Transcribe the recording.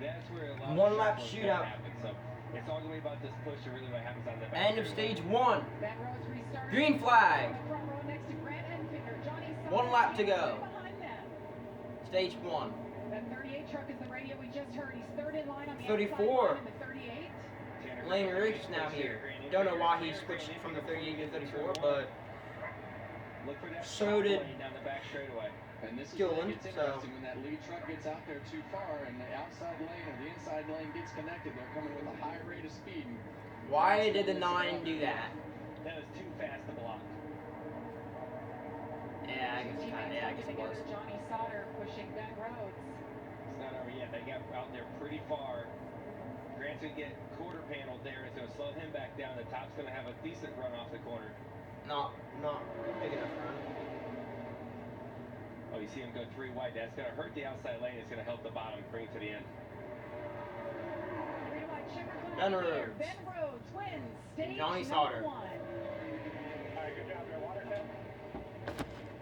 That's where a lot One of lap short ones shootout. happen. So it's all going to be about this push and really what happens on the back. End of stage 1. Back row is restarted. Green flag. Front row next to Grant Enfinger. Johnny Sauter 1 lap to is go. behind them. Stage 1. That 38 truck is the radio we just heard. He's third in line on the 34. outside line in the 38. Lane Riggs now here. Don't know why he switched from the 38 to 34, but Look for that so did lane down the back straightaway. And this is Gillen, when it gets interesting when that lead truck gets out there too far and the outside lane or the inside lane gets connected. They're coming with a high rate of speed. Why did the 9 do that? That was too fast to block. Yeah, I guess it was. Johnny Sauter pushing back roads. It's not over yet. They got out there pretty far. Grant's going to get quarter paneled there. It's going to slow him back down. The top's going to have a decent run off the corner. Not big enough run. Oh, you see him go 3 wide. That's going to hurt the outside lane. It's going to help the bottom, bring it to the end. Ben Rhodes. Ben Rhodes wins stage Johnny number Sauter. 1.